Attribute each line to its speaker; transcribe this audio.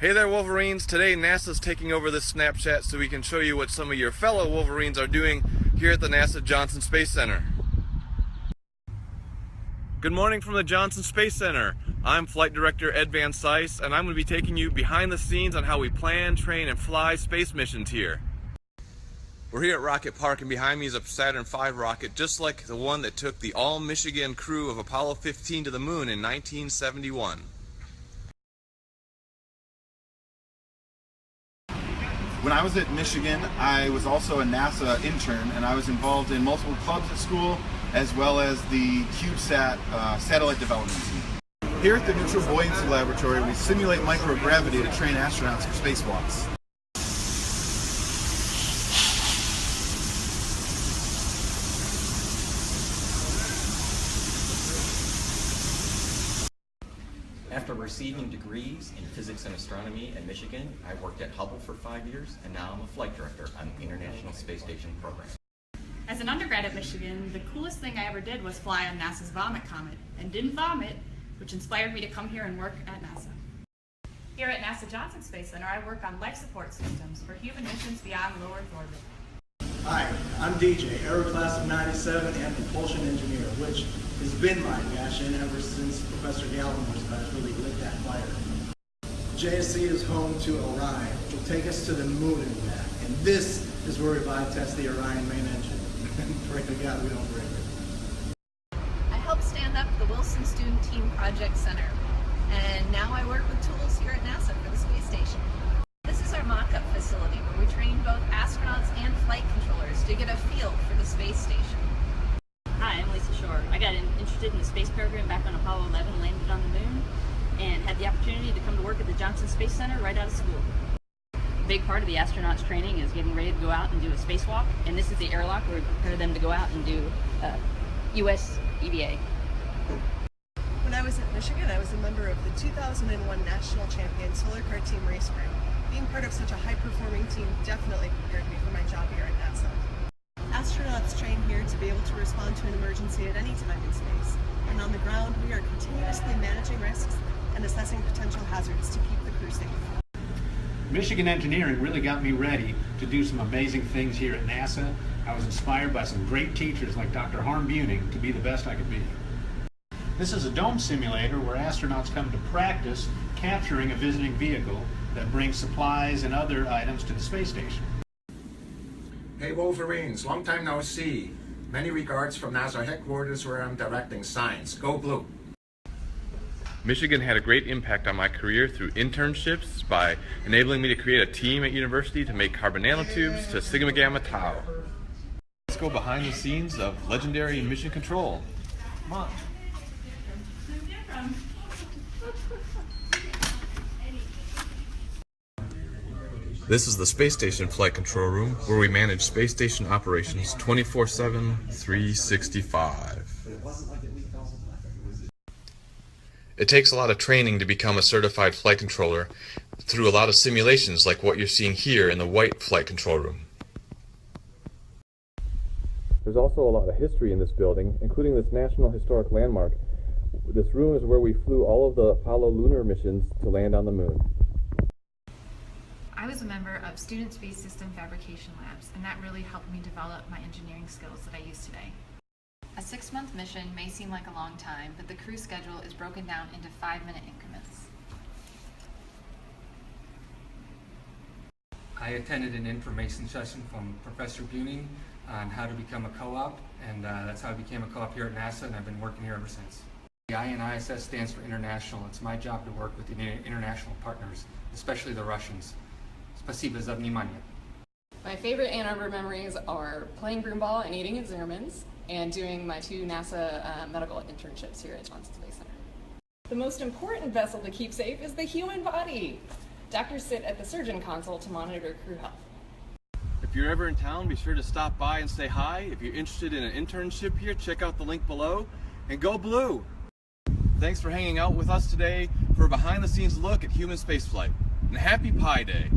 Speaker 1: Hey there, Wolverines. Today NASA's taking over this Snapchat so we can show you what some of your fellow Wolverines are doing here at the NASA Johnson Space Center. Good morning from the Johnson Space Center. I'm Flight Director Ed Van Sice, and I'm going to be taking you behind the scenes on how we plan, train, and fly space missions here. We're here at Rocket Park, and behind me is a Saturn V rocket, just like the one that took the all-Michigan crew of Apollo 15 to the moon in 1971.
Speaker 2: When I was at Michigan, I was also a NASA intern, and I was involved in multiple clubs at school, as well as the CubeSat satellite development team. Here at the Neutral Buoyancy Laboratory, we simulate microgravity to train astronauts for spacewalks.
Speaker 3: After receiving degrees in physics and astronomy at Michigan, I worked at Hubble for 5 years, and now I'm a flight director on the International Space Station program.
Speaker 4: As an undergrad at Michigan, the coolest thing I ever did was fly on NASA's Vomit Comet, and didn't vomit, which inspired me to come here and work at NASA. Here at NASA Johnson Space Center, I work on life support systems for human missions beyond low Earth orbit.
Speaker 5: Hi, I'm DJ, Aero Class of 97 and propulsion engineer, which has been my passion ever since Professor Galvin really lit that fire. JSC is home to Orion, which will take us to the moon and back. And this is where we vibe test the Orion main engine. And pray to God we don't break it.
Speaker 6: I helped stand up the Wilson Student Team Project Center. And now I work with tools here at NASA for the space station. This is our mock-up facility where we train both astronauts and flight controllers to get a feel for the space station.
Speaker 4: Hi, I'm Lisa Shore. I got interested in the space program back when Apollo 11 landed on the moon, and had the opportunity to come to work at the Johnson Space Center right out of school. A big part of the astronauts training is getting ready to go out and do a spacewalk, and this is the airlock where we prepare them to go out and do US EVA.
Speaker 7: When I was at Michigan, I was a member of the 2001 National Champion Solar Car Team Race Crew. Being part of such a high-performing team definitely prepared me for my job here at NASA. Astronauts train here to be able to respond to an emergency at any time in space. And on the ground, we are continuously managing risks and assessing potential hazards to keep the crew safe.
Speaker 8: Michigan engineering really got me ready to do some amazing things here at NASA. I was inspired by some great teachers like Dr. Harm Buning to be the best I could be. This is a dome simulator where astronauts come to practice capturing a visiting vehicle that brings supplies and other items to the space station.
Speaker 9: Hey Wolverines, long time no see. Many regards from NASA headquarters where I'm directing science. Go Blue!
Speaker 1: Michigan had a great impact on my career through internships by enabling me to create a team at university to make carbon nanotubes to Sigma Gamma Tau. Let's go behind the scenes of legendary mission control. Come on. This is the Space Station Flight Control Room, where we manage space station operations 24/7, 365. It takes a lot of training to become a certified flight controller through a lot of simulations like what you're seeing here in the white flight control room. There's also a lot of history in this building, including this National Historic Landmark. This room is where we flew all of the Apollo lunar missions to land on the moon.
Speaker 10: I was a member of Student Space System Fabrication Labs, and that really helped me develop my engineering skills that I use today. A 6-month mission may seem like a long time, but the crew schedule is broken down into 5-minute increments.
Speaker 11: I attended an information session from Professor Buning on how to become a co-op, and that's how I became a co-op here at NASA, and I've been working here ever since. The I in ISS stands for international. It's my job to work with the international partners, especially the Russians. Spasibo za vнимание.
Speaker 12: My favorite Ann Arbor memories are playing broomball and eating at Zimmerman's, and doing my 2 NASA medical internships here at Johnson Space Center. The most important vessel to keep safe is the human body. Doctors sit at the surgeon console to monitor crew health.
Speaker 1: If you're ever in town, be sure to stop by and say hi. If you're interested in an internship here, check out the link below, and go Blue! Thanks for hanging out with us today for a behind-the-scenes look at human spaceflight. And happy Pi Day!